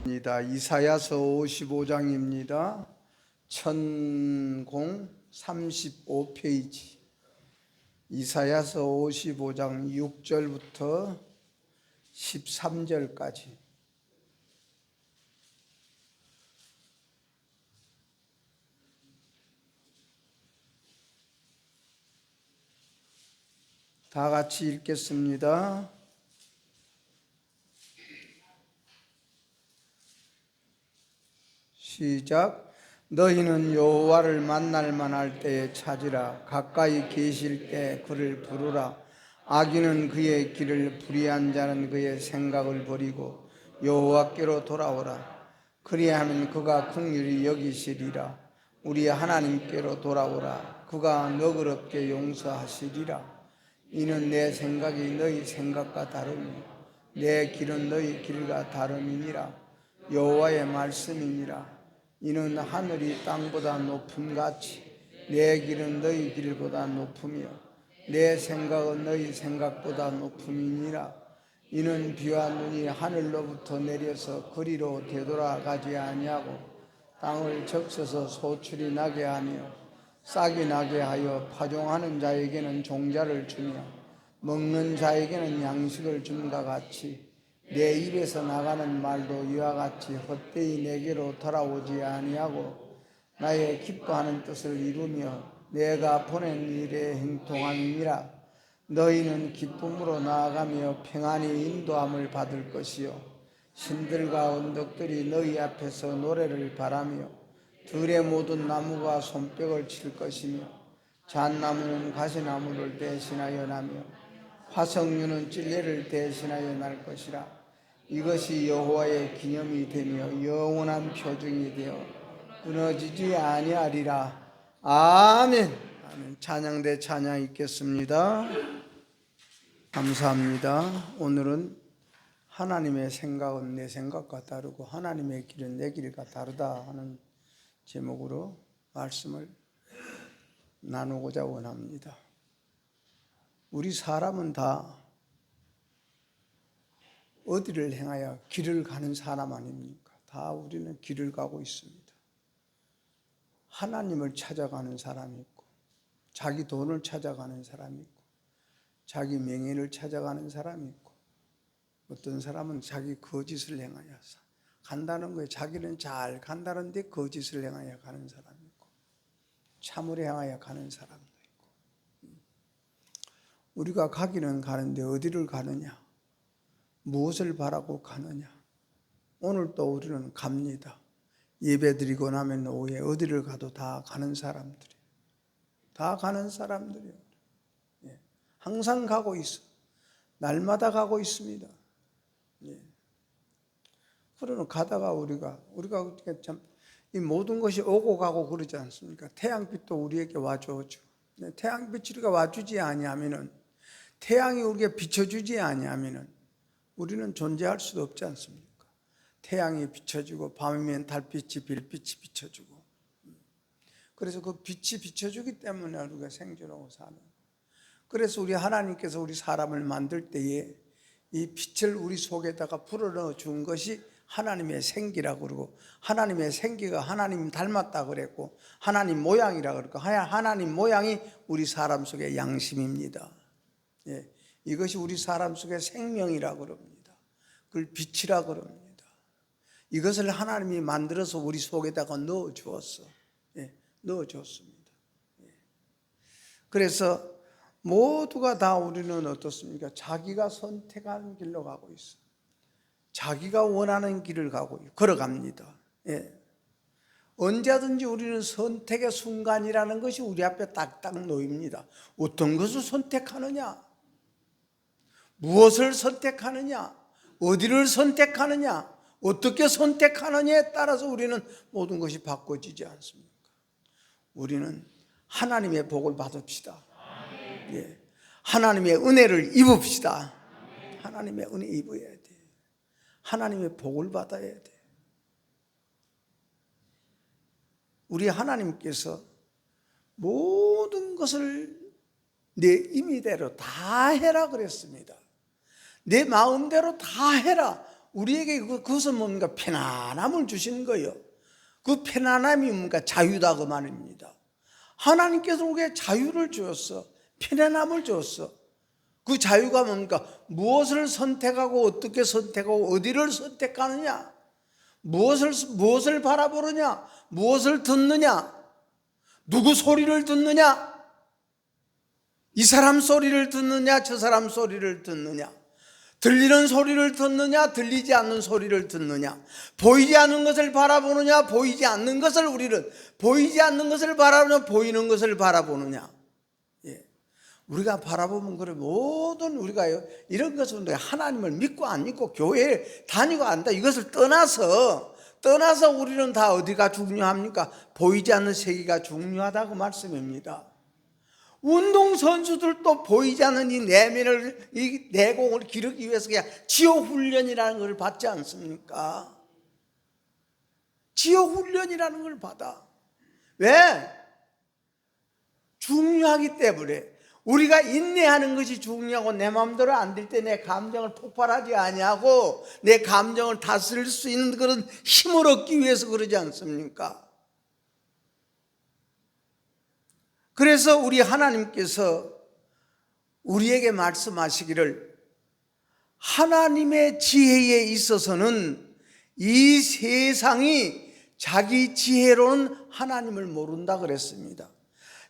이사야서 55장입니다. 1035페이지. 이사야서 55장 6절부터 13절까지. 다 같이 읽겠습니다. 시작. 너희는 여호와를 만날 만할 때에 찾으라. 가까이 계실 때 그를 부르라. 악인은 그의 길을, 불의한 자는 그의 생각을 버리고 여호와께로 돌아오라. 그리하면 그가 긍휼히 여기시리라. 우리 하나님께로 돌아오라. 그가 너그럽게 용서하시리라. 이는 내 생각이 너희 생각과 다르며 내 길은 너희 길과 다름이니라. 여호와의 말씀이니라. 이는 하늘이 땅보다 높음같이 내 길은 너희 길보다 높으며 내 생각은 너희 생각보다 높음이니라. 이는 비와 눈이 하늘로부터 내려서 그리로 되돌아가지 아니하고 땅을 적셔서 소출이 나게 하며 싹이 나게 하여 파종하는 자에게는 종자를 주며 먹는 자에게는 양식을 줌과 같이 내 입에서 나가는 말도 이와 같이 헛되이 내게로 돌아오지 아니하고 나의 기뻐하는 뜻을 이루며 내가 보낸 일에 행통함이니라. 너희는 기쁨으로 나아가며 평안히 인도함을 받을 것이요 신들과 언덕들이 너희 앞에서 노래를 바라며 들의 모든 나무가 손뼉을 칠 것이며 잣나무는 가시나무를 대신하여 나며 화석류는 찔레를 대신하여 날 것이라. 이것이 여호와의 기념이 되며 영원한 표징이 되어 끊어지지 아니하리라. 아멘. 아멘. 찬양대 찬양 읽겠습니다. 감사합니다. 오늘은 하나님의 생각은 내 생각과 다르고 하나님의 길은 내 길과 다르다 하는 제목으로 말씀을 나누고자 원합니다. 우리 사람은 다 어디를 행하여 길을 가는 사람 아닙니까? 다 우리는 길을 가고 있습니다. 하나님을 찾아가는 사람이 있고 자기 돈을 찾아가는 사람이 있고 자기 명예를 찾아가는 사람이 있고 어떤 사람은 자기 거짓을 행하여 간다는 거예요. 자기는 잘 간다는데 거짓을 행하여 가는 사람이 있고 참을 행하여 가는 사람도 있고 우리가 가기는 가는데 어디를 가느냐? 무엇을 바라고 가느냐? 오늘 또 우리는 갑니다. 예배 드리고 나면 오후에 어디를 가도 다 가는 사람들이에요. 다 가는 사람들이에요. 항상 가고 있어. 날마다 가고 있습니다. 그러면 가다가 우리가 참 이 모든 것이 오고 가고 그러지 않습니까? 태양빛도 우리에게 와주죠. 태양빛이 우리가 와주지 아니하면은 태양이 우리에게 비춰주지 아니하면은 우리는 존재할 수도 없지 않습니까? 태양이 비춰주고 밤이면 달빛이 별빛이 비춰주고 그래서 그 빛이 비춰주기 때문에 우리가 생존하고 사는 그래서 우리 하나님께서 우리 사람을 만들 때에 이 빛을 우리 속에다가 불어넣어 준 것이 하나님의 생기라고 그러고 하나님의 생기가 하나님 닮았다 그랬고 하나님 모양이라고 그랬고 하나님 모양이 우리 사람 속의 양심입니다. 이것이 우리 사람 속의 생명이라고 그럽니다. 그걸 빛이라고 그럽니다. 이것을 하나님이 만들어서 우리 속에다가 넣어주었어. 넣어줬습니다. 그래서 모두가 다 우리는 어떻습니까? 자기가 선택한 길로 가고 있어. 자기가 원하는 길을 걸어갑니다. 언제든지 우리는 선택의 순간이라는 것이 우리 앞에 딱딱 놓입니다. 어떤 것을 선택하느냐? 무엇을 선택하느냐? 어디를 선택하느냐? 어떻게 선택하느냐에 따라서 우리는 모든 것이 바꿔지지 않습니까? 우리는 하나님의 복을 받읍시다. 하나님의 은혜를 입읍시다. 하나님의 은혜 입어야 돼. 하나님의 복을 받아야 돼. 우리 하나님께서 모든 것을 내 임의대로 다 해라 그랬습니다. 내 마음대로 다 해라. 우리에게 그것은 뭔가 편안함을 주시는 거예요. 그 편안함이 뭔가 자유다 그 말입니다. 하나님께서 우리에게 자유를 주었어. 편안함을 주었어. 그 자유가 뭔가 무엇을 선택하고 어떻게 선택하고 어디를 선택하느냐, 무엇을 바라보느냐, 무엇을 듣느냐, 누구 소리를 듣느냐, 이 사람 소리를 듣느냐, 저 사람 소리를 듣느냐, 들리는 소리를 듣느냐, 들리지 않는 소리를 듣느냐, 보이지 않는 것을 바라보느냐, 보이지 않는 것을 보이지 않는 것을 바라보느냐, 보이는 것을 바라보느냐. 예. 우리가 바라보면 그래 모든 우리가 이런 것은 하나님을 믿고 안 믿고 교회에 다니고 안다 이것을 떠나서 우리는 다 어디가 중요합니까? 보이지 않는 세계가 중요하다고 말씀입니다. 운동선수들도 보이지 않는 이 내면을, 이 내공을 기르기 위해서 그냥 지옥훈련이라는 걸 받지 않습니까? 지옥훈련이라는 걸 받아. 왜? 중요하기 때문에. 우리가 인내하는 것이 중요하고 내 마음대로 안 될 때 내 감정을 폭발하지 아니하고 내 감정을 다스릴 수 있는 그런 힘을 얻기 위해서 그러지 않습니까? 그래서 우리 하나님께서 우리에게 말씀하시기를 하나님의 지혜에 있어서는 이 세상이 자기 지혜로는 하나님을 모른다 그랬습니다.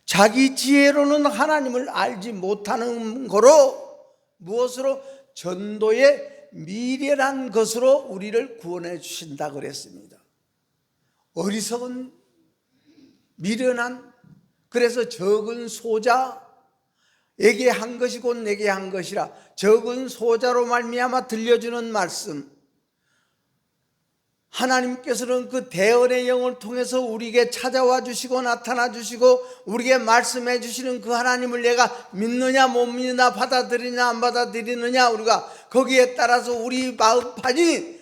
자기 지혜로는 하나님을 알지 못하는 거로 무엇으로? 전도의 미래란 것으로 우리를 구원해 주신다 그랬습니다. 어리석은 미련한, 그래서 적은 소자에게 한 것이 곧 내게 한 것이라, 적은 소자로 말미암아 들려주는 말씀, 하나님께서는 그 대언의 영을 통해서 우리에게 찾아와 주시고 나타나 주시고 우리에게 말씀해 주시는 그 하나님을 내가 믿느냐 못 믿느냐, 받아들이냐 안 받아들이느냐, 우리가 거기에 따라서 우리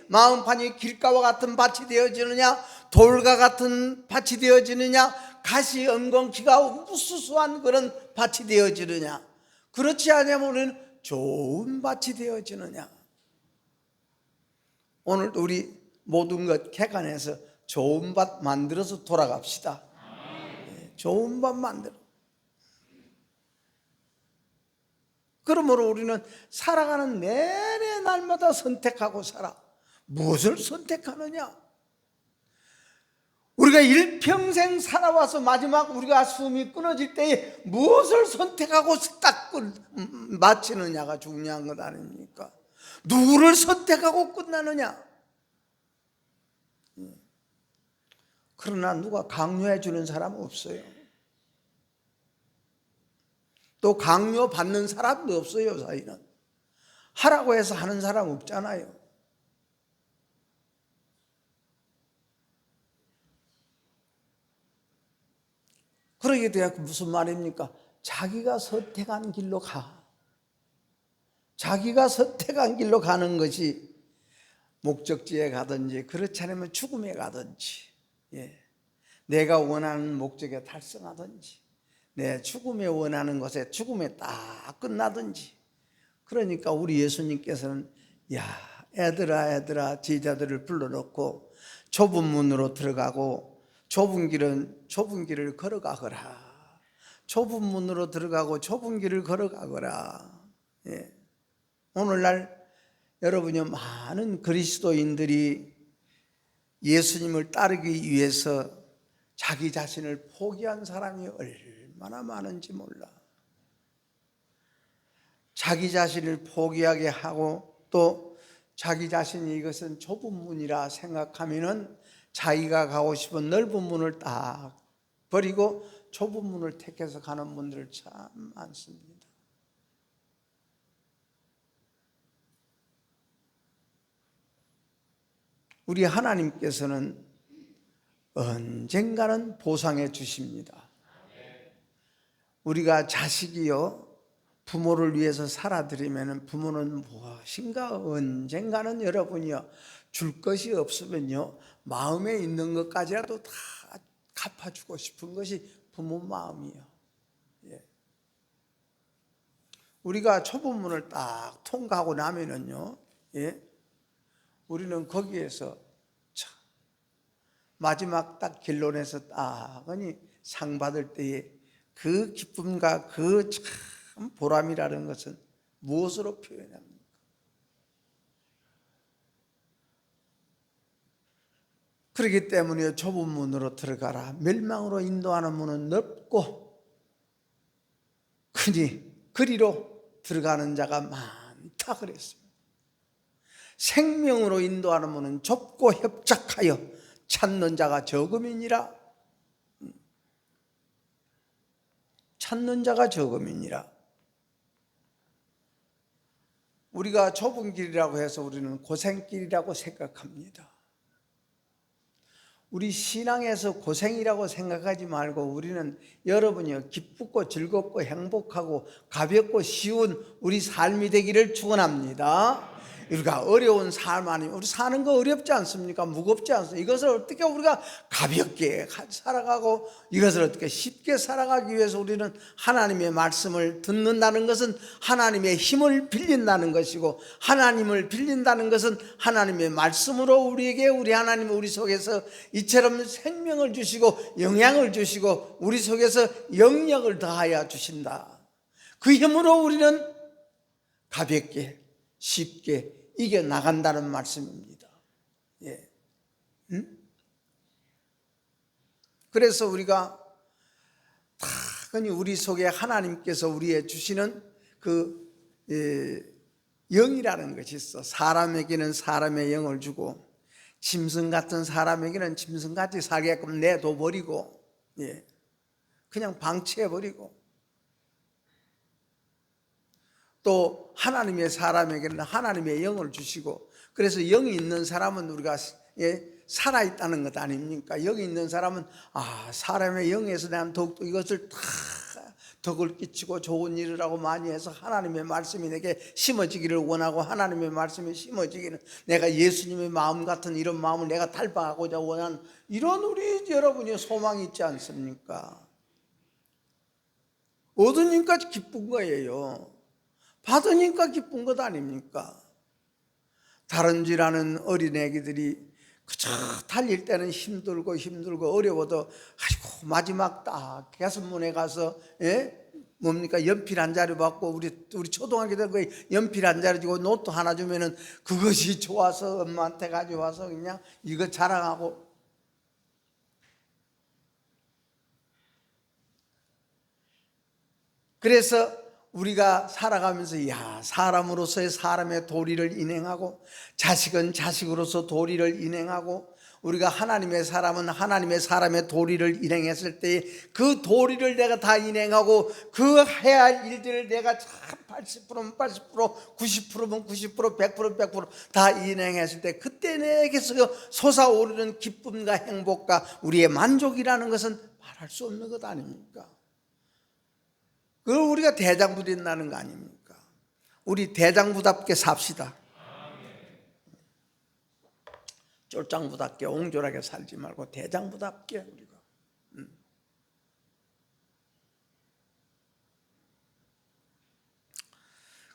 마음판이 길가와 같은 밭이 되어지느냐, 돌과 같은 밭이 되어지느냐, 가시 엉겅퀴가 우수수한 그런 밭이 되어지느냐, 그렇지 않으면 우리는 좋은 밭이 되어지느냐. 오늘도 우리 모든 것 객관해서 좋은 밭 만들어서 돌아갑시다. 좋은 밭 만들어. 그러므로 우리는 살아가는 내내 날마다 선택하고 살아. 무엇을 선택하느냐? 우리가 일평생 살아와서 마지막 우리가 숨이 끊어질 때에 무엇을 선택하고 딱 마치느냐가 중요한 것 아닙니까? 누구를 선택하고 끝나느냐? 그러나 누가 강요해 주는 사람은 없어요. 또 강요 받는 사람도 없어요. 사이는 하라고 해서 하는 사람 없잖아요. 그러게 돼야 무슨 말입니까? 자기가 선택한 길로 가. 자기가 선택한 길로 가는 것이 목적지에 가든지 그렇지 않으면 죽음에 가든지, 내가 원하는 목적에 달성하든지 내 죽음에 원하는 것에 죽음에 딱 끝나든지. 그러니까 우리 예수님께서는 야 애들아 제자들을 불러놓고 좁은 문으로 들어가고 좁은 길을 걸어가거라. 좁은 문으로 들어가고 좁은 길을 걸어가거라. 오늘날 여러분이 많은 그리스도인들이 예수님을 따르기 위해서 자기 자신을 포기한 사람이 얼마나 많은지 몰라. 자기 자신을 포기하게 하고 또 자기 자신이 이것은 좁은 문이라 생각하면은 자기가 가고 싶은 넓은 문을 딱 버리고 좁은 문을 택해서 가는 분들 참 많습니다. 우리 하나님께서는 언젠가는 보상해 주십니다. 우리가 자식이요 부모를 위해서 살아드리면 부모는 무엇인가 언젠가는 여러분이요 줄 것이 없으면요 마음에 있는 것까지라도 다 갚아주고 싶은 것이 부모 마음이요. 우리가 좁은 문을 딱 통과하고 나면은요, 우리는 거기에서 참 마지막 딱 결론에서 딱 상 받을 때에 그 기쁨과 그 참 보람이라는 것은 무엇으로 표현합니까? 그렇기 때문에 좁은 문으로 들어가라. 멸망으로 인도하는 문은 넓고 그리로 들어가는 자가 많다 그랬습니다. 생명으로 인도하는 문은 좁고 협착하여 찾는 자가 적음이니라. 찾는 자가 적음이니라. 우리가 좁은 길이라고 해서 우리는 고생길이라고 생각합니다. 우리 신앙에서 고생이라고 생각하지 말고 우리는 여러분이 기쁘고 즐겁고 행복하고 가볍고 쉬운 우리 삶이 되기를 축원합니다. 우리가 어려운 삶 아니면 우리 사는 거 어렵지 않습니까? 무겁지 않습니까? 이것을 어떻게 우리가 가볍게 살아가고 이것을 어떻게 쉽게 살아가기 위해서 우리는 하나님의 말씀을 듣는다는 것은 하나님의 힘을 빌린다는 것이고, 하나님을 빌린다는 것은 하나님의 말씀으로 우리에게 우리 하나님 우리 속에서 이처럼 생명을 주시고 영향을 주시고 우리 속에서 영역을 더하여 주신다. 그 힘으로 우리는 가볍게 쉽게 이겨나간다는 말씀입니다. 예. 그래서 우리가 다그니 우리 속에 하나님께서 우리에 주시는 그 영이라는 것이 있어. 사람에게는 사람의 영을 주고 짐승 같은 사람에게는 짐승같이 살게끔 내둬버리고 그냥 방치해버리고, 또 하나님의 사람에게는 하나님의 영을 주시고, 그래서 영이 있는 사람은 우리가 살아있다는 것 아닙니까? 영이 있는 사람은 사람의 영에서 난 더욱더 이것을 다 덕을 끼치고 좋은 일을 하고 많이 해서 하나님의 말씀이 내게 심어지기를 원하고, 하나님의 말씀이 심어지기는 내가 예수님의 마음 같은 이런 마음을 내가 닮아가고자 원하는 이런 우리 여러분의 소망이 있지 않습니까? 얻으니까 기쁜 거예요. 받으니까 기쁜 것 아닙니까? 다른지라는 어린애기들이 그저 달릴 때는 힘들고 어려워도 아이고 마지막 딱 개선문에 가서 뭡니까 연필 한 자루 받고 우리 초등학교 때 그 연필 한 자루 주고 노트 하나 주면은 그것이 좋아서 엄마한테 가져와서 그냥 이거 자랑하고, 그래서 우리가 살아가면서 사람으로서의 사람의 도리를 인행하고 자식은 자식으로서 도리를 인행하고, 우리가 하나님의 사람은 하나님의 사람의 도리를 인행했을 때 그 도리를 내가 다 인행하고 그 해야 할 일들을 내가 참 80%면 80%, 90%면 90%, 100%면 100%다 인행했을 때 그때 내게서 솟아오르는 기쁨과 행복과 우리의 만족이라는 것은 말할 수 없는 것 아닙니까? 그걸 우리가 대장부 된다는 거 아닙니까? 우리 대장부답게 삽시다. 쫄장부답게 옹졸하게 살지 말고 대장부답게 우리가.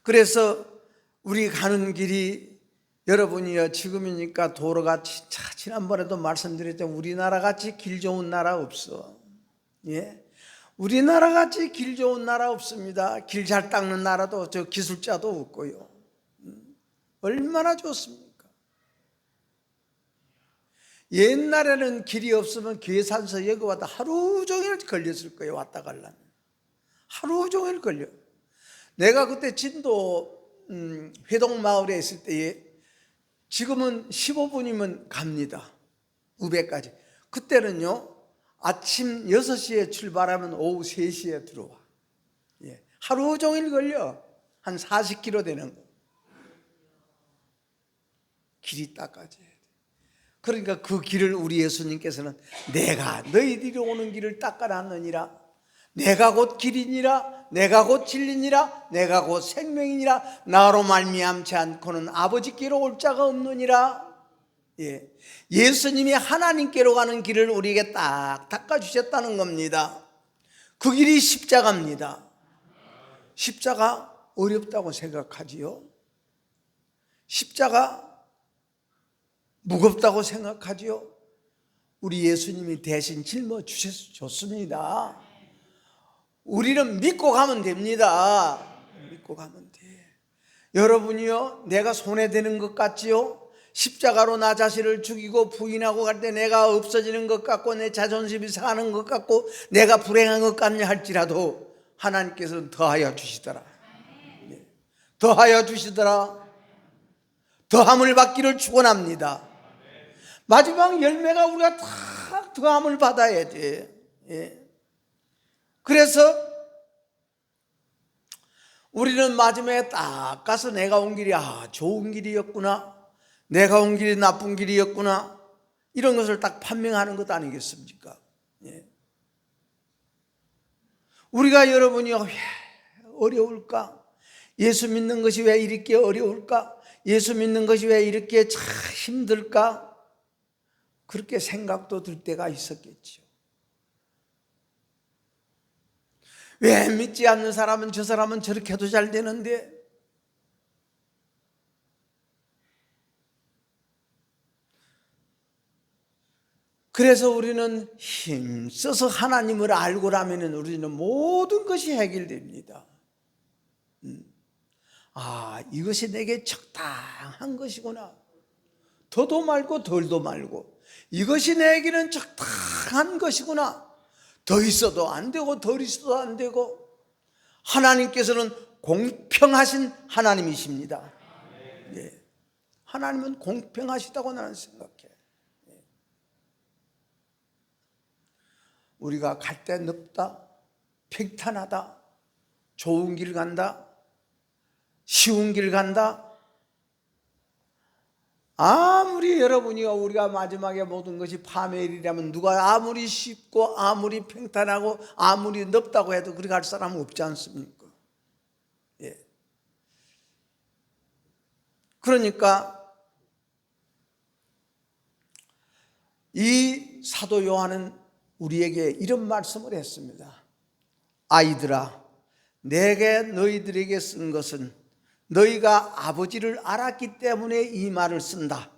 그래서 우리 가는 길이 여러분이요 지금이니까 도로가 진짜 지난번에도 말씀드렸지만 우리나라 같이 길 좋은 나라 없어. 우리나라 같이 길 좋은 나라 없습니다. 길 잘 닦는 나라도 저 기술자도 없고요. 얼마나 좋습니까? 옛날에는 길이 없으면 괴산서 여기 왔다 하루 종일 걸렸을 거예요. 왔다 가려면 하루 종일 걸려. 내가 그때 진도 회동마을에 있을 때에 지금은 15분이면 갑니다. 우배까지. 그때는요 아침 6시에 출발하면 오후 3시에 들어와. 하루 종일 걸려. 한 40km 되는 거. 길이 닦아져야 돼. 그러니까 그 길을 우리 예수님께서는 내가 너희들이 오는 길을 닦아놨느니라. 내가 곧 길이니라. 내가 곧 진리니라. 내가 곧 생명이니라. 나로 말미암지 않고는 아버지께로 올 자가 없느니라. 예수님이 하나님께로 가는 길을 우리에게 딱 닦아주셨다는 겁니다. 그 길이 십자가입니다. 십자가 어렵다고 생각하지요? 십자가 무겁다고 생각하지요? 우리 예수님이 대신 짊어주셔서 좋습니다. 우리는 믿고 가면 됩니다. 믿고 가면 돼. 여러분이요, 내가 손해되는 것 같지요? 십자가로 나 자신을 죽이고 부인하고 갈 때 내가 없어지는 것 같고 내 자존심이 상하는 것 같고 내가 불행한 것 같냐 할지라도 하나님께서는 더하여 주시더라. 더하여 주시더라. 더함을 받기를 축원합니다. 마지막 열매가 우리가 다 더함을 받아야 돼. 그래서 우리는 마지막에 딱 가서 내가 온 길이 좋은 길이었구나, 내가 온 길이 나쁜 길이었구나, 이런 것을 딱 판명하는 것 아니겠습니까? 우리가 여러분이 왜 어려울까? 예수 믿는 것이 왜 이렇게 어려울까? 예수 믿는 것이 왜 이렇게 참 힘들까? 그렇게 생각도 들 때가 있었겠죠. 왜 믿지 않는 사람은 저 사람은 저렇게 해도 잘 되는데, 그래서 우리는 힘써서 하나님을 알고라면 우리는 모든 것이 해결됩니다. 이것이 내게 적당한 것이구나. 더도 말고 덜도 말고 이것이 내게는 적당한 것이구나. 더 있어도 안 되고 덜 있어도 안 되고. 하나님께서는 공평하신 하나님이십니다. 하나님은 공평하시다고 나는 생각해. 우리가 갈 때 넓다, 평탄하다, 좋은 길 간다, 쉬운 길 간다. 아무리 여러분이가 우리가 마지막에 모든 것이 파멸이라면 누가 아무리 쉽고 아무리 평탄하고 아무리 넓다고 해도 그리 갈 사람은 없지 않습니까? 그러니까 이 사도 요한은 우리에게 이런 말씀을 했습니다. 아이들아, 내게 너희들에게 쓴 것은 너희가 아버지를 알았기 때문에 이 말을 쓴다.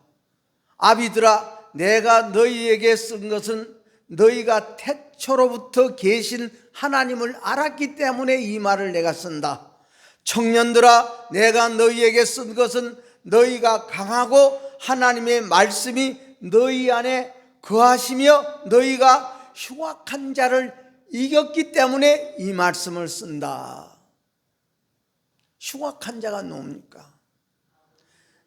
아비들아, 내가 너희에게 쓴 것은 너희가 태초로부터 계신 하나님을 알았기 때문에 이 말을 내가 쓴다. 청년들아, 내가 너희에게 쓴 것은 너희가 강하고 하나님의 말씀이 너희 안에 거하시며 너희가 흉악한 자를 이겼기 때문에 이 말씀을 쓴다. 흉악한 자가 뭡니까?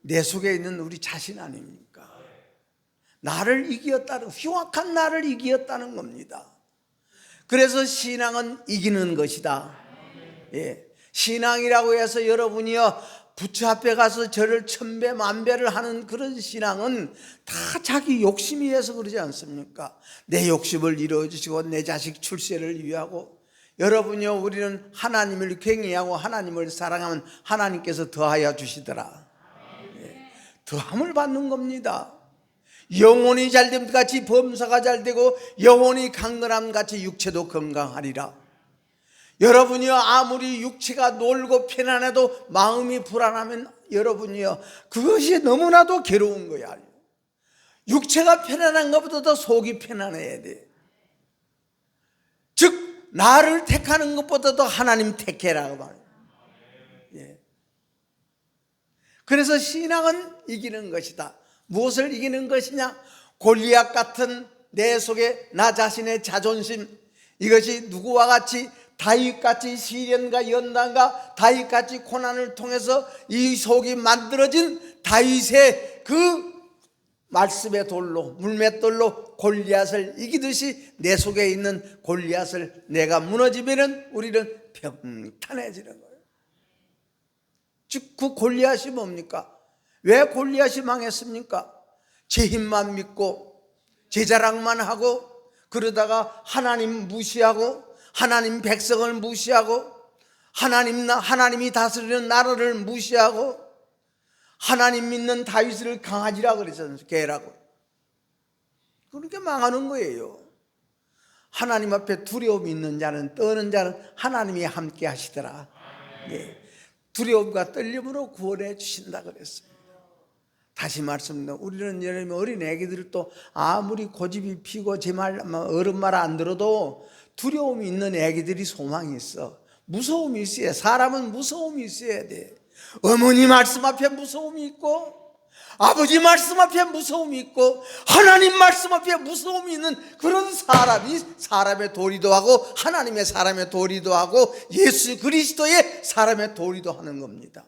내 속에 있는 우리 자신 아닙니까? 나를 이겼다는, 흉악한 나를 이겼다는 겁니다. 그래서 신앙은 이기는 것이다. 신앙이라고 해서 여러분이요 부처 앞에 가서 저를 천배 만배를 하는 그런 신앙은 다 자기 욕심이 해서 그러지 않습니까? 내 욕심을 이루어주시고 내 자식 출세를 위하고, 여러분이요 우리는 하나님을 경외하고 하나님을 사랑하면 하나님께서 더하여 주시더라. 더함을 받는 겁니다. 영혼이 잘됨 같이 범사가 잘되고 영혼이 강건함 같이 육체도 건강하리라. 여러분이요 아무리 육체가 놀고 편안해도 마음이 불안하면 여러분이요 그것이 너무나도 괴로운 거야. 육체가 편안한 것보다 더 속이 편안해야 돼. 즉 나를 택하는 것보다도 하나님 택해라고 말해요. 그래서 신앙은 이기는 것이다. 무엇을 이기는 것이냐? 골리앗 같은 내 속에 나 자신의 자존심, 이것이 누구와 같이 다윗같이 시련과 연단과 다윗같이 고난을 통해서 이 속이 만들어진 다윗의 그 말씀의 돌로, 물맷돌로 골리앗을 이기듯이 내 속에 있는 골리앗을 내가 무너지면 우리는 평탄해지는 거예요. 즉 그 골리앗이 뭡니까? 왜 골리앗이 망했습니까? 제 힘만 믿고 제 자랑만 하고 그러다가 하나님 무시하고 하나님 백성을 무시하고 하나님이 다스리는 나라를 무시하고 하나님 믿는 다윗을 강아지라 그랬잖아요. 개라고. 그렇게 망하는 거예요. 하나님 앞에 두려움이 있는 자는, 떠는 자는 하나님이 함께 하시더라. 두려움과 떨림으로 구원해 주신다 그랬습니다. 다시 말씀드립니다. 우리는 여러분 어린 애기들도 아무리 고집이 피고 제 말, 어른 말 안 들어도 두려움이 있는 애기들이 소망이 있어. 무서움이 있어야, 사람은 무서움이 있어야 돼. 어머니 말씀 앞에 무서움이 있고, 아버지 말씀 앞에 무서움이 있고, 하나님 말씀 앞에 무서움이 있는 그런 사람이 사람의 도리도 하고, 하나님의 사람의 도리도 하고, 예수 그리스도의 사람의 도리도 하는 겁니다.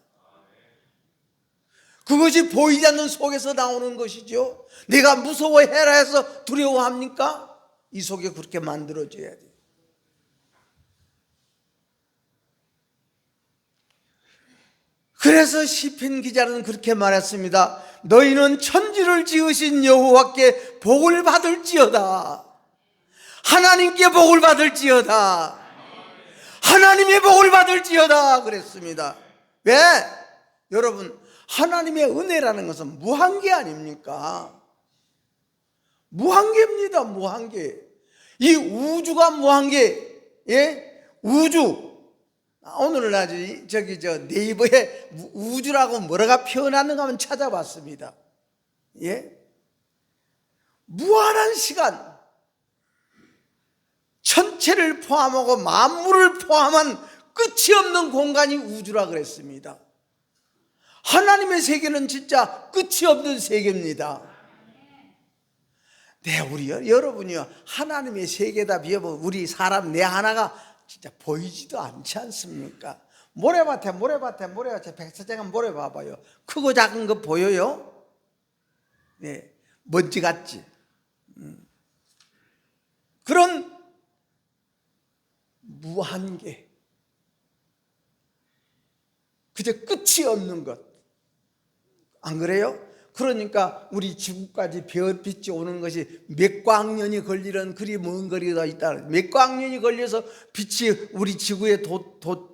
그것이 보이지 않는 속에서 나오는 것이죠. 내가 무서워해라 해서 두려워합니까? 이 속에 그렇게 만들어져야 돼요. 그래서 시편 기자는 그렇게 말했습니다. 너희는 천지를 지으신 여호와께 복을 받을지어다. 하나님께 복을 받을지어다. 하나님의 복을 받을지어다 그랬습니다. 왜? 여러분, 하나님의 은혜라는 것은 무한계 아닙니까? 무한계입니다. 무한계. 이 우주가 무한계. 예? 우주. 오늘 네이버에 우주라고 뭐라가 표현하는가 한번 찾아봤습니다. 예? 무한한 시간, 천체를 포함하고 만물을 포함한 끝이 없는 공간이 우주라 그랬습니다. 하나님의 세계는 진짜 끝이 없는 세계입니다. 네, 여러분이요, 하나님의 세계다 비하면 우리 사람 내 하나가 진짜 보이지도 않지 않습니까? 모래밭에 백사장은 모래 봐봐요. 크고 작은 거 보여요? 네, 먼지 같지. 그런 무한계, 그저 끝이 없는 것, 안 그래요? 그러니까 우리 지구까지 별빛이 오는 것이 몇 광년이 걸리는 그리 먼 거리가 있다. 몇 광년이 걸려서 빛이 우리 지구에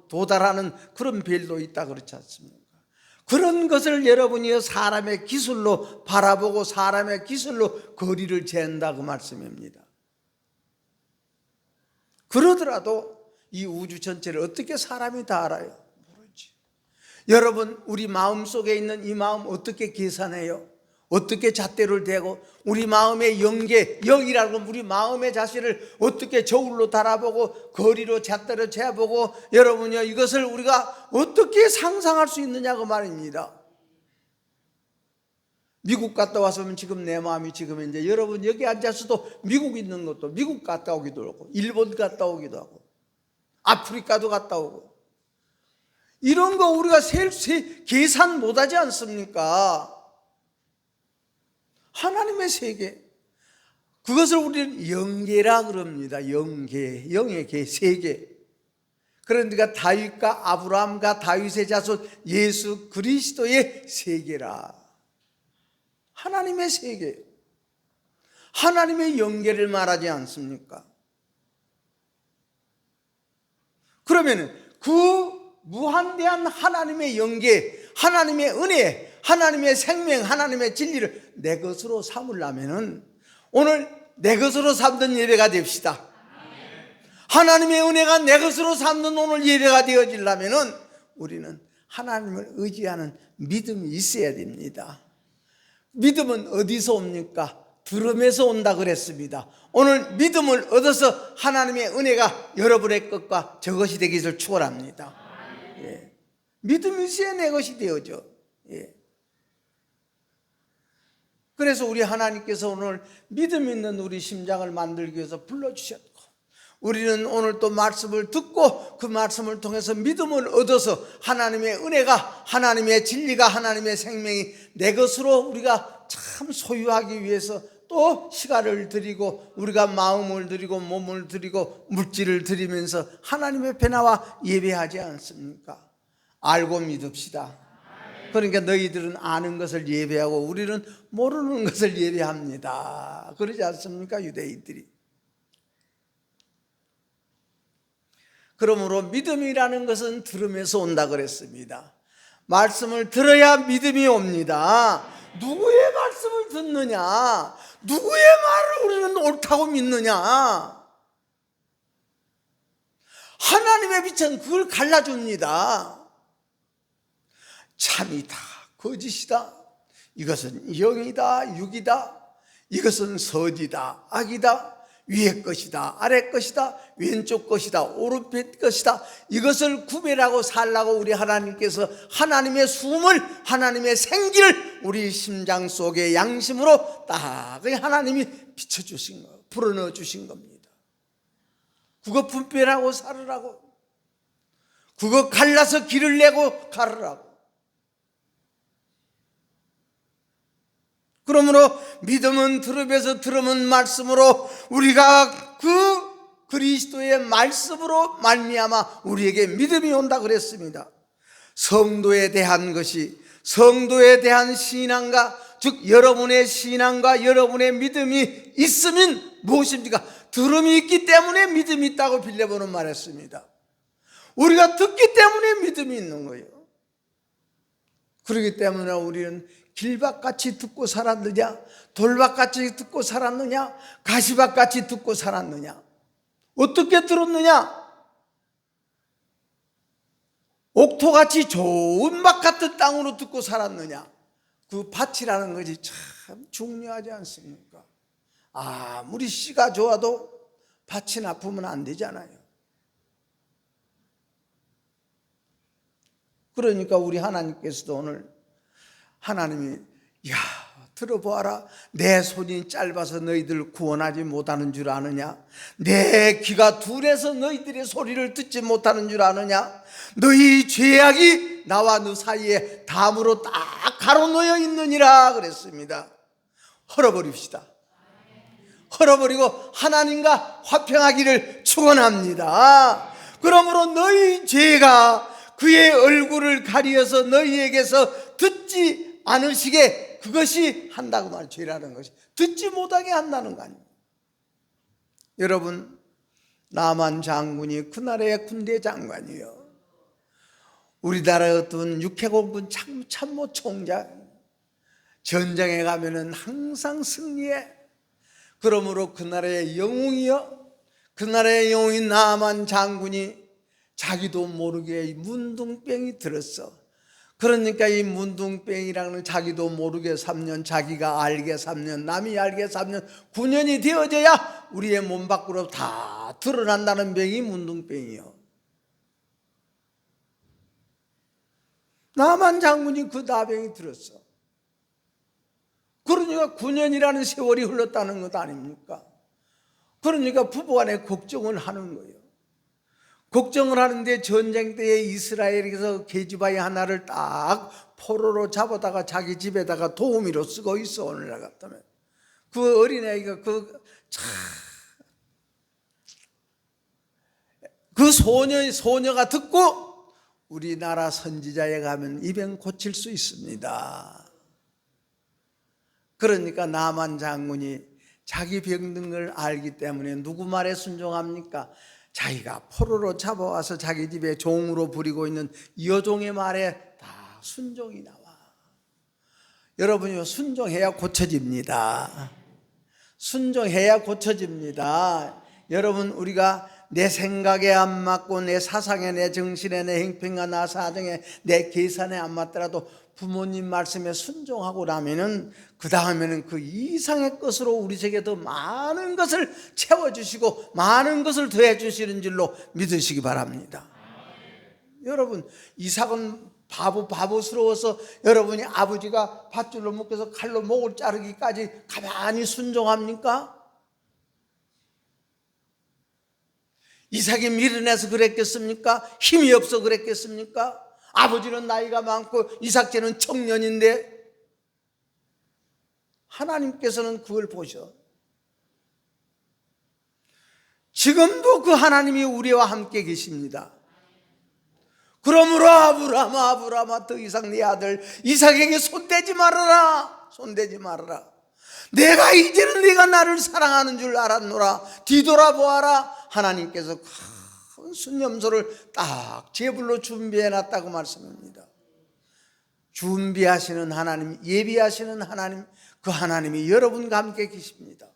도달하는 그런 별도 있다 그렇지 않습니까? 그런 것을 여러분이 사람의 기술로 바라보고 사람의 기술로 거리를 잰다 그 말씀입니다. 그러더라도 이 우주 전체를 어떻게 사람이 다 알아요? 여러분, 우리 마음속에 있는 이 마음 어떻게 계산해요? 어떻게 잣대를 대고 우리 마음의 영이라고 우리 마음의 자신을 어떻게 저울로 달아보고 거리로 잣대로 재보고 여러분요, 이것을 우리가 어떻게 상상할 수 있느냐 그 말입니다. 미국 갔다 왔으면 지금 내 마음이 지금 이제 여러분 여기 앉아서도 미국 있는 것도 미국 갔다 오기도 하고 일본 갔다 오기도 하고 아프리카도 갔다 오고 이런 거 우리가 계산 못하지 않습니까? 하나님의 세계, 그것을 우리는 영계라 그럽니다. 영계, 영의 계, 세계. 그러니까 다윗과 아브라함과 다윗의 자손 예수 그리스도의 세계라. 하나님의 세계, 하나님의 영계를 말하지 않습니까? 그러면 그 무한대한 하나님의 영계, 하나님의 은혜, 하나님의 생명, 하나님의 진리를 내 것으로 삼으려면은 오늘 내 것으로 삼는 예배가 됩시다. 하나님의 은혜가 내 것으로 삼는 오늘 예배가 되어지려면은 우리는 하나님을 의지하는 믿음이 있어야 됩니다. 믿음은 어디서 옵니까? 들음에서 온다 그랬습니다. 오늘 믿음을 얻어서 하나님의 은혜가 여러분의 것과 저것이 되기를 축원합니다. 예. 믿음이 있어야 내 것이 되어져. 예. 그래서 우리 하나님께서 오늘 믿음 있는 우리 심장을 만들기 위해서 불러주셨고 우리는 오늘 또 말씀을 듣고 그 말씀을 통해서 믿음을 얻어서 하나님의 은혜가, 하나님의 진리가, 하나님의 생명이 내 것으로 우리가 참 소유하기 위해서 또 시간을 드리고 우리가 마음을 드리고 몸을 드리고 물질을 드리면서 하나님의 변화와 예배하지 않습니까? 알고 믿읍시다. 그러니까 너희들은 아는 것을 예배하고 우리는 모르는 것을 예배합니다. 그러지 않습니까? 유대인들이. 그러므로 믿음이라는 것은 들음에서 온다 그랬습니다. 말씀을 들어야 믿음이 옵니다. 누구의 말씀을 듣느냐? 누구의 말을 우리는 옳다고 믿느냐? 하나님의 빛은 그걸 갈라줍니다. 참이다, 거짓이다, 이것은 영이다, 육이다. 이것은 서지다, 악이다. 위의 것이다, 아래 것이다, 왼쪽 것이다, 오른쪽 것이다. 이것을 구별하고 살라고 우리 하나님께서 하나님의 숨을, 하나님의 생기를 우리 심장 속에 양심으로 딱 하나님이 비춰주신 거, 불어넣어 주신 겁니다. 그거 분별하고 살으라고, 그거 갈라서 길을 내고 가르라고. 그러므로 믿음은 들음에서, 들음은 말씀으로, 우리가 그 그리스도의 말씀으로 말미암아 우리에게 믿음이 온다 그랬습니다. 성도에 대한 것이, 성도에 대한 신앙과, 즉 여러분의 신앙과 여러분의 믿음이 있으면 무엇입니까? 들음이 있기 때문에 믿음이 있다고 빌려보는 말했습니다. 우리가 듣기 때문에 믿음이 있는 거예요. 그렇기 때문에 우리는 길밭같이 듣고 살았느냐, 돌밭같이 듣고 살았느냐, 가시밭같이 듣고 살았느냐, 어떻게 들었느냐? 옥토같이 좋은 밭 같은 땅으로 듣고 살았느냐? 그 밭이라는 것이 참 중요하지 않습니까? 아무리 씨가 좋아도 밭이 나쁘면 안 되잖아요. 그러니까 우리 하나님께서도 오늘 하나님이, 야, 들어보아라. 내 손이 짧아서 너희들 구원하지 못하는 줄 아느냐? 내 귀가 둔해서 너희들의 소리를 듣지 못하는 줄 아느냐? 너희 죄악이 나와 너 사이에 담으로 딱 가로놓여 있느니라 그랬습니다. 헐어버립시다. 헐어버리고 하나님과 화평하기를 축원합니다. 그러므로 너희 죄가 그의 얼굴을 가리어서 너희에게서 듣지 않으시게, 그것이 한다고 말이에요. 죄라는 것이 듣지 못하게 한다는 거 아닙니까? 여러분, 나만 장군이 그날의 군대 장관이요, 우리나라의 어떤 육해공군 참모 총장, 전장에 가면은 항상 승리해. 그러므로 그날의 영웅이요, 그날의 영웅인 나만 장군이 자기도 모르게 문둥병이 들었어. 그러니까 이 문둥병이라는 자기도 모르게 3년, 자기가 알게 3년, 남이 알게 3년, 9년이 되어져야 우리의 몸 밖으로 다 드러난다는 병이 문둥병이요. 나만 장군이 그 나병이 들었어. 그러니까 9년이라는 세월이 흘렀다는 것 아닙니까? 그러니까 부부간에 걱정을 하는 거예요. 걱정을 하는데 전쟁 때에 이스라엘에서 계집아이 하나를 딱 포로로 잡아다가 자기 집에다가 도우미로 쓰고 있어. 오늘날 같다면 그 어린아이가 그 소녀가 듣고 우리나라 선지자에 가면 이 병 고칠 수 있습니다. 그러니까 나만 장군이 자기 병든 걸 알기 때문에 누구 말에 순종합니까? 자기가 포로로 잡아와서 자기 집에 종으로 부리고 있는 여종의 말에 다 순종이 나와. 여러분이 순종해야 고쳐집니다. 순종해야 고쳐집니다. 여러분, 우리가 내 생각에 안 맞고 내 사상에, 내 정신에, 내 행편과 나 사정에, 내 계산에 안 맞더라도 부모님 말씀에 순종하고 나면은 그 다음에는 그 이상의 것으로 우리 세계에 더 많은 것을 채워주시고 많은 것을 더해주시는 줄로 믿으시기 바랍니다. 여러분, 이삭은 바보스러워서 여러분이 아버지가 밧줄로 묶여서 칼로 목을 자르기까지 가만히 순종합니까? 이삭이 미련해서 그랬겠습니까? 힘이 없어 그랬겠습니까? 아버지는 나이가 많고 이삭제는 청년인데 하나님께서는 그걸 보셔. 지금도 그 하나님이 우리와 함께 계십니다. 그러므로 아브라함아 더 이상 네 아들 이삭에게 손대지 말아라. 손대지 말아라. 내가 이제는 네가 나를 사랑하는 줄 알았노라. 뒤돌아보아라. 하나님께서 큰 순념소를 딱 제불로 준비해 놨다고 말씀합니다. 준비하시는 하나님, 예비하시는 하나님, 그 하나님이 여러분과 함께 계십니다.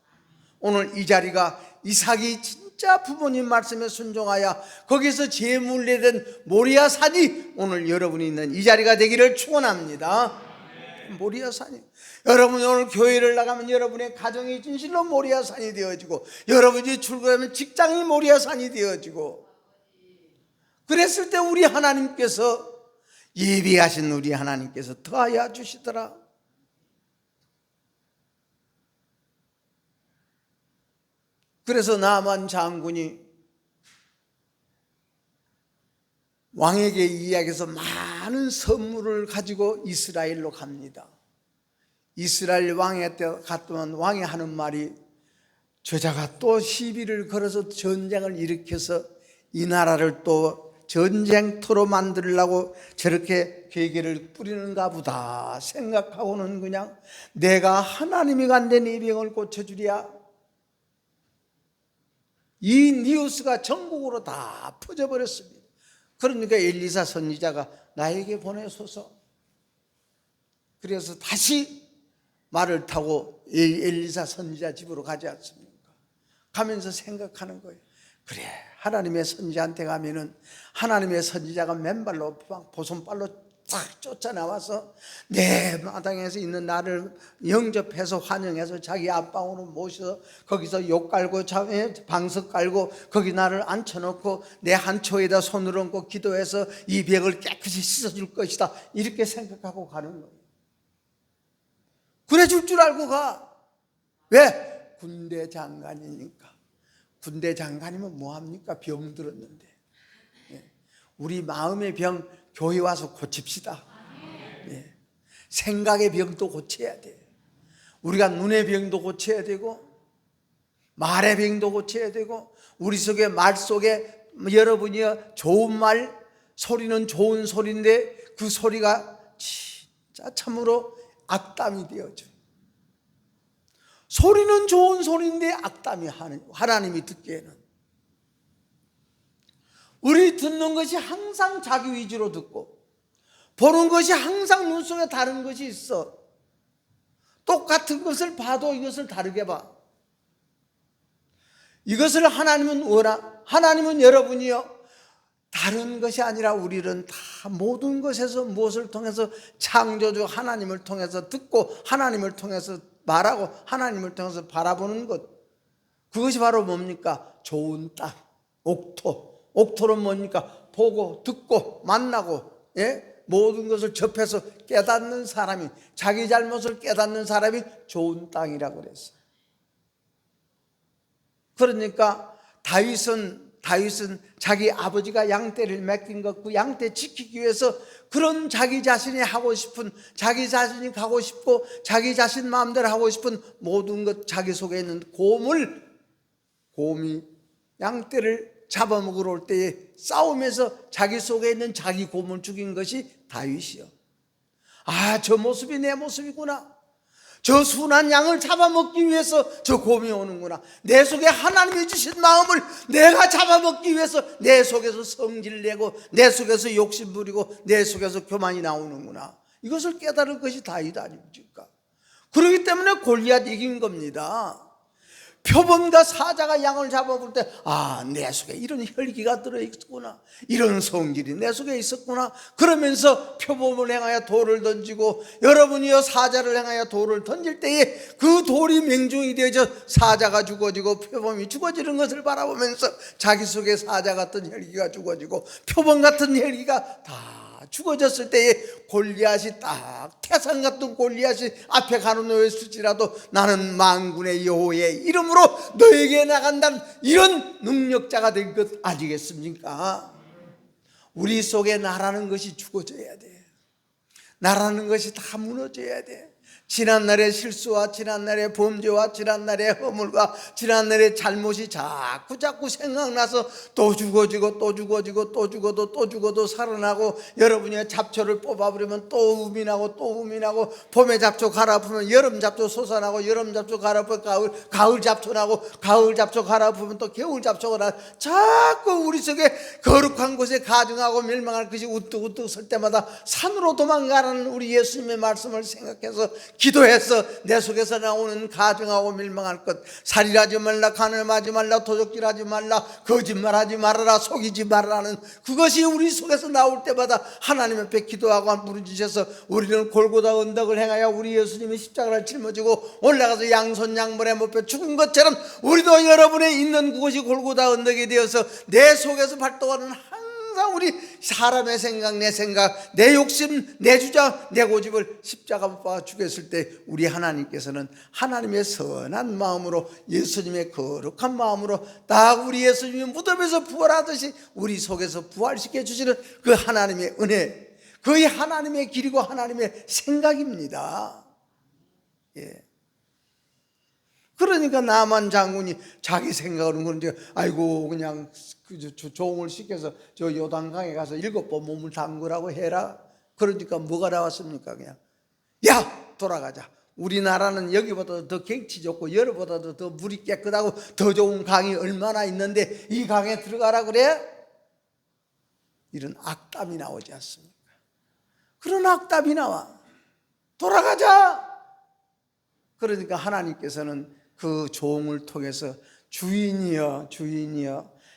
오늘 이 자리가 이삭이 진짜 부모님 말씀에 순종하여 거기서 제물례된 모리아 산이 오늘 여러분이 있는 이 자리가 되기를 축원합니다. 모리아산이. 여러분 오늘 교회를 나가면 여러분의 가정이 진실로 모리아산이 되어지고, 여러분이 출근하면 직장이 모리아산이 되어지고, 그랬을 때 우리 하나님께서, 예비하신 우리 하나님께서 더하여 주시더라. 그래서 나만 장군이 왕에게 이야기해서 많은 선물을 가지고 이스라엘로 갑니다. 이스라엘 왕에 갔더니 왕이 하는 말이, 저자가 또 시비를 걸어서 전쟁을 일으켜서 이 나라를 또 전쟁터로 만들려고 저렇게 계계를 뿌리는가 보다 생각하고는 그냥 내가 하나님이 간데 네 병을 고쳐주랴. 이 뉴스가 전국으로 다 퍼져버렸습니다. 그러니까 엘리사 선지자가 나에게 보내소서. 그래서 다시 말을 타고 엘리사 선지자 집으로 가지 않습니까? 가면서 생각하는 거예요. 그래, 하나님의 선지자한테 가면은 하나님의 선지자가 맨발로 보손발로 쫙 쫓아나와서 내 마당에서 있는 나를 영접해서 환영해서 자기 앞방으로 모셔서 거기서 욕 깔고 방석 깔고 거기 나를 앉혀놓고 내 한초에다 손을 얹고 기도해서 이 병을 깨끗이 씻어줄 것이다, 이렇게 생각하고 가는 거예요. 그래 줄 줄 알고 가. 왜? 군대 장관이니까. 군대 장관이면 뭐합니까? 병 들었는데. 우리 마음의 병 교회 와서 고칩시다. 생각의 병도 고쳐야 돼. 우리가 눈의 병도 고쳐야 되고, 말의 병도 고쳐야 되고, 우리 속에 말 속에 여러분이 좋은 말, 소리는 좋은 소리인데 그 소리가 진짜 참으로 악담이 되어져요. 소리는 좋은 소리인데 악담이 하나님이 듣기에는. 우리 듣는 것이 항상 자기 위주로 듣고, 보는 것이 항상 눈 속에 다른 것이 있어. 똑같은 것을 봐도 이것을 다르게 봐. 이것을 하나님은 여러분이요, 다른 것이 아니라 우리는 다 모든 것에서 무엇을 통해서 창조주 하나님을 통해서 듣고, 하나님을 통해서 말하고, 하나님을 통해서 바라보는 것, 그것이 바로 뭡니까? 좋은 땅, 옥토. 옥토는 뭡니까? 보고 듣고 만나고, 모든 것을 접해서 깨닫는 사람이, 자기 잘못을 깨닫는 사람이 좋은 땅이라고 그랬어요. 그러니까 다윗은 자기 아버지가 양떼를 맡긴 것, 그 양떼 지키기 위해서 그런 자기 자신이 하고 싶은, 자기 자신이 가고 싶고 자기 자신 마음대로 하고 싶은 모든 것, 자기 속에 있는 곰이 양떼를 잡아먹으러 올 때에 싸우면서 자기 속에 있는 자기 곰을 죽인 것이 다윗이요. 아, 저 모습이 내 모습이구나. 저 순한 양을 잡아먹기 위해서 저 곰이 오는구나. 내 속에 하나님이 주신 마음을 내가 잡아먹기 위해서 내 속에서 성질 내고, 내 속에서 욕심 부리고, 내 속에서 교만이 나오는구나. 이것을 깨달을 것이 다윗 아닙니까? 그렇기 때문에 골리앗 이긴 겁니다. 표범과 사자가 양을 잡아볼 때, 아, 내 속에 이런 혈기가 들어있구나, 이런 성질이 내 속에 있었구나. 그러면서 표범을 향하여 돌을 던지고, 여러분이요 사자를 향하여 돌을 던질 때에 그 돌이 맹종이 되어져 사자가 죽어지고 표범이 죽어지는 것을 바라보면서 자기 속에 사자 같은 혈기가 죽어지고 표범 같은 혈기가 다 죽어졌을 때에 골리앗이 딱 태산 같은 골리앗이 앞에 가로놓였을지라도 나는 만군의 여호와의 이름으로 너에게 나간다는 이런 능력자가 된 것 아니겠습니까? 우리 속에 나라는 것이 죽어져야 돼. 나라는 것이 다 무너져야 돼. 지난날의 실수와 지난날의 범죄와 지난날의 허물과 지난날의 잘못이 자꾸 생각나서 또 죽어지고 또 죽어지고 또 죽어도 또 죽어도 살아나고, 여러분이 잡초를 뽑아버리면 또 우민하고 또 우민하고, 봄에 잡초 갈아엎으면 여름 잡초 솟아나고, 여름 잡초 갈아엎으면 가을 잡초 나고, 가을 잡초 갈아엎으면 또 겨울 잡초가 나. 자꾸 우리 속에 거룩한 곳에 가증하고 멸망할 것이 우뚝우뚝 설 때마다 산으로 도망가라는 우리 예수님의 말씀을 생각해서 기도해서 내 속에서 나오는 가증하고 밀망할 것, 살인하지 말라, 간음하지 말라, 도적질하지 말라, 거짓말하지 말아라, 속이지 말라는 그것이 우리 속에서 나올 때마다 하나님 앞에 기도하고 부르짖어서 우리는 골고다 언덕을 행하여 우리 예수님이 십자가를 짊어지고 올라가서 양손 양물에 못벼 죽은 것처럼 우리도 여러분의 있는 그곳이 골고다 언덕이 되어서 내 속에서 발동하는 항상 우리 사람의 생각, 내 생각, 내 욕심, 내 주장, 내 고집을 십자가 못 박아 죽였을 때 우리 하나님께서는 하나님의 선한 마음으로, 예수님의 거룩한 마음으로 딱 우리 예수님이 무덤에서 부활하듯이 우리 속에서 부활시켜 주시는 그 하나님의 은혜, 그의 하나님의 길이고 하나님의 생각입니다. 예. 그러니까 나만 장군이 자기 생각으로는 그런지 아이고 그냥 종을 시켜서 저 요단강에 가서 7번 몸을 담그라고 해라. 그러니까 뭐가 나왔습니까? 그냥 야 돌아가자. 우리나라는 여기보다 더 경치 좋고 여기보다도 더 물이 깨끗하고 더 좋은 강이 얼마나 있는데 이 강에 들어가라 그래? 이런 악담이 나오지 않습니까? 그런 악담이 나와. 돌아가자. 그러니까 하나님께서는 그 종을 통해서 주인이여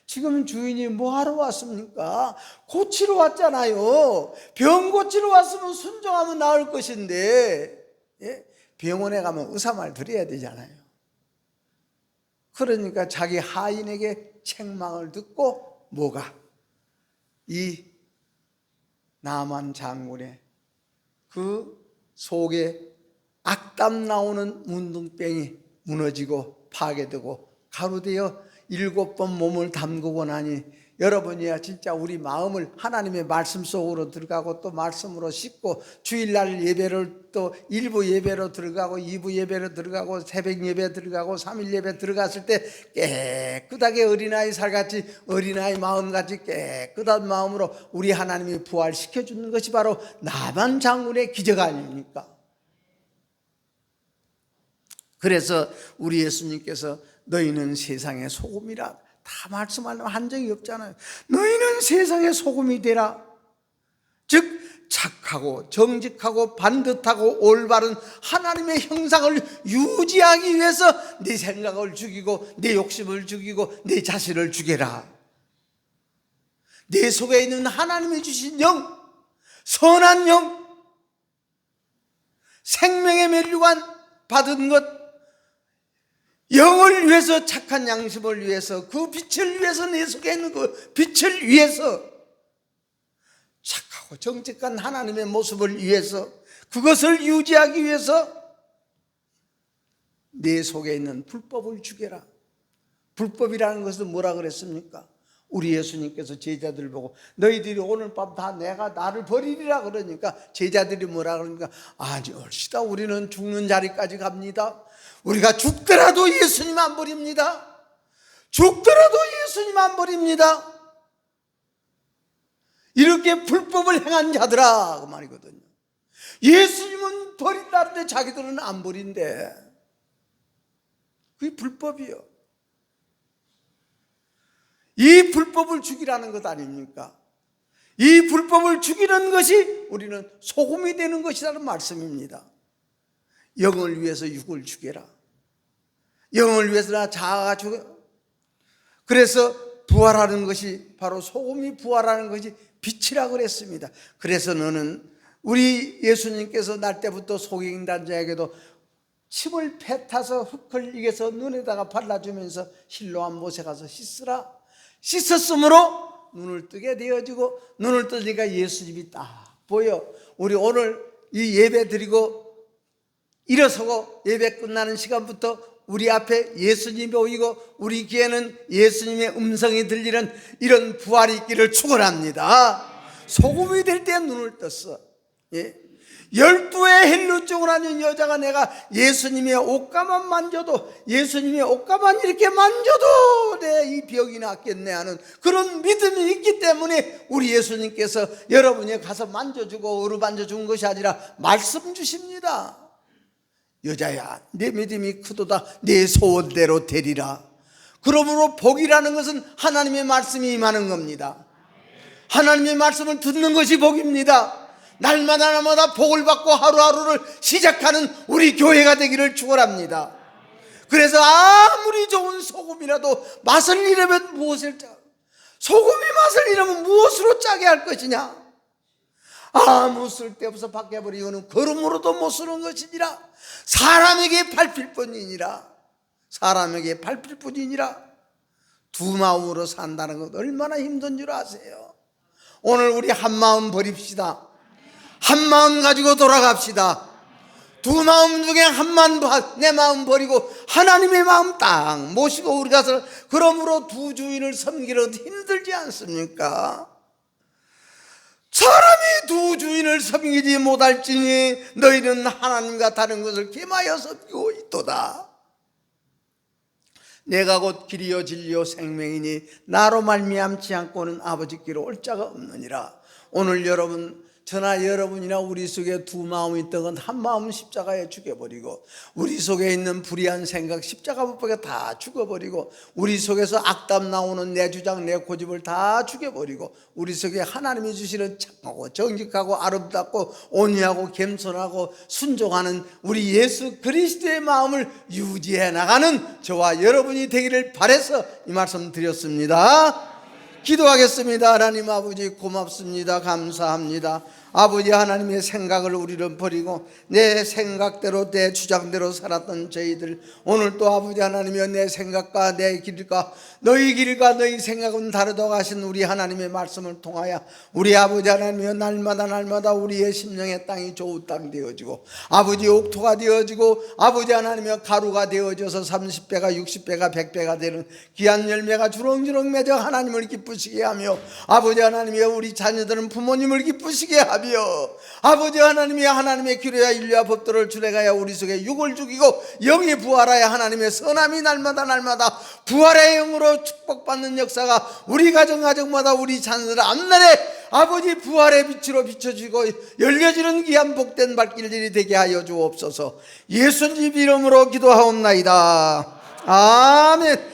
지금 주인이 뭐하러 왔습니까? 고치러 왔잖아요. 병 고치러 왔으면 순종하면 나을 것인데, 예? 병원에 가면 의사 말 들어야 되잖아요. 그러니까 자기 하인에게 책망을 듣고 뭐가? 이 나만 장군의 그 속에 악담 나오는 문둥병이 무너지고 파괴되고 가루되어 7번 몸을 담그고 나니 여러분이야 진짜 우리 마음을 하나님의 말씀 속으로 들어가고 또 말씀으로 씻고 주일날 예배를 또 1부 예배로 들어가고 2부 예배로 들어가고 새벽 예배 들어가고 3일 예배 들어갔을 때 깨끗하게 어린아이 살같이 어린아이 마음같이 깨끗한 마음으로 우리 하나님이 부활시켜 주는 것이 바로 나만 장군의 기적 아닙니까? 그래서 우리 예수님께서 너희는 세상의 소금이라 다 말씀하려면 한 적이 없잖아요. 너희는 세상의 소금이 되라. 즉 착하고 정직하고 반듯하고 올바른 하나님의 형상을 유지하기 위해서 네 생각을 죽이고 네 욕심을 죽이고 네 자신을 죽여라. 내 속에 있는 하나님이 주신 영, 선한 영, 생명의 멸류관 받은 것, 영을 위해서, 착한 양심을 위해서, 그 빛을 위해서, 내 속에 있는 그 빛을 위해서, 착하고 정직한 하나님의 모습을 위해서, 그것을 유지하기 위해서 내 속에 있는 불법을 죽여라. 불법이라는 것은 뭐라 그랬습니까? 우리 예수님께서 제자들 보고 너희들이 오늘 밤 다 내가 나를 버리리라 그러니까 제자들이 뭐라 그러니까 아니 얼씨다 우리는 죽는 자리까지 갑니다. 우리가 죽더라도 예수님 안 버립니다. 죽더라도 예수님 안 버립니다. 이렇게 불법을 행한 자들아 그 말이거든요. 예수님은 버린다는데 자기들은 안 버린대. 그게 불법이요. 이 불법을 죽이라는 것 아닙니까? 이 불법을 죽이는 것이 우리는 소금이 되는 것이라는 말씀입니다. 영을 위해서 육을 죽여라. 영을 위해서 나 자아가 죽여. 그래서 부활하는 것이 바로 소금이 부활하는 것이 빛이라고 그랬습니다. 그래서 너는 우리 예수님께서 날 때부터 속이는 자에게도 침을 뱉어서 흙을 이겨서 눈에다가 발라주면서 실로암 못에 가서 씻으라. 씻었으므로 눈을 뜨게 되어지고 눈을 뜨니까 예수님이 딱 보여. 우리 오늘 이 예배 드리고 일어서고 예배 끝나는 시간부터 우리 앞에 예수님이 보이고 우리 귀에는 예수님의 음성이 들리는 이런 부활이 있기를 축원합니다. 소금이 될 때 눈을 떴어. 예. 12의 헬루증을 하는 여자가 내가 예수님의 옷가만 만져도 예수님의 옷가만 이렇게 만져도 내 이 병이 낫겠네 하는 그런 믿음이 있기 때문에 우리 예수님께서 여러분이 가서 만져주고 어루만져 준 것이 아니라 말씀 주십니다. 여자야 내 믿음이 크도다 내 소원대로 되리라. 그러므로 복이라는 것은 하나님의 말씀이 임하는 겁니다. 하나님의 말씀을 듣는 것이 복입니다. 날마다 복을 받고 하루하루를 시작하는 우리 교회가 되기를 축원합니다. 그래서 아무리 좋은 소금이라도 맛을 잃으면 무엇을 짜? 소금이 맛을 잃으면 무엇으로 짜게 할 것이냐? 아무 쓸데없어 바뀌어버리고는 걸음으로도 못 쓰는 것이니라. 사람에게 밟힐 뿐이니라. 사람에게 밟힐 뿐이니라. 두 마음으로 산다는 것 얼마나 힘든 줄 아세요? 오늘 우리 한 마음 버립시다. 한 마음 가지고 돌아갑시다. 두 마음 중에 한 마음, 내 마음 버리고 하나님의 마음 딱 모시고 우리 가서 그러므로 두 주인을 섬기려도 힘들지 않습니까? 사람이 두 주인을 섬기지 못할지니 너희는 하나님과 다른 것을 겸하여 섬기고 있도다. 내가 곧 길이요 진리요 생명이니 나로 말미암지 않고는 아버지께로 올 자가 없느니라. 오늘 여러분, 저나 여러분이나 우리 속에 두 마음이 있던 건 한 마음은 십자가에 죽여버리고, 우리 속에 있는 불의한 생각 십자가 못 박아 다 죽어버리고, 우리 속에서 악담 나오는 내 주장 내 고집을 다 죽여버리고, 우리 속에 하나님이 주시는 착하고 정직하고 아름답고 온유하고 겸손하고 순종하는 우리 예수 그리스도의 마음을 유지해 나가는 저와 여러분이 되기를 바라서 이 말씀 드렸습니다. 기도하겠습니다. 하나님 아버지 고맙습니다. 감사합니다. 아버지 하나님의 생각을 우리는 버리고 내 생각대로 내 주장대로 살았던 저희들, 오늘 또 아버지 하나님이여 내 생각과 내 길과 너희 길과 너희 생각은 다르다고 하신 우리 하나님의 말씀을 통하여 우리 아버지 하나님이여 날마다 우리의 심령의 땅이 좋은 땅 되어지고 아버지 옥토가 되어지고 아버지 하나님이여 가루가 되어져서 30배가 60배가 100배가 되는 귀한 열매가 주렁주렁 맺어 하나님을 기쁘시게 하며 아버지 하나님이여 우리 자녀들은 부모님을 기쁘시게 하며 아버지 하나님이 하나님의 기로야 인류와 법도를 주례가야 우리 속에 육을 죽이고 영이 부활하여 하나님의 선함이 날마다 부활의 영으로 축복받는 역사가 우리 가정마다 우리 자녀들 앞날에 아버지 부활의 빛으로 비춰지고 열려지는 귀한 복된 발길들이 되게 하여 주옵소서. 예수님 이름으로 기도하옵나이다. 아멘.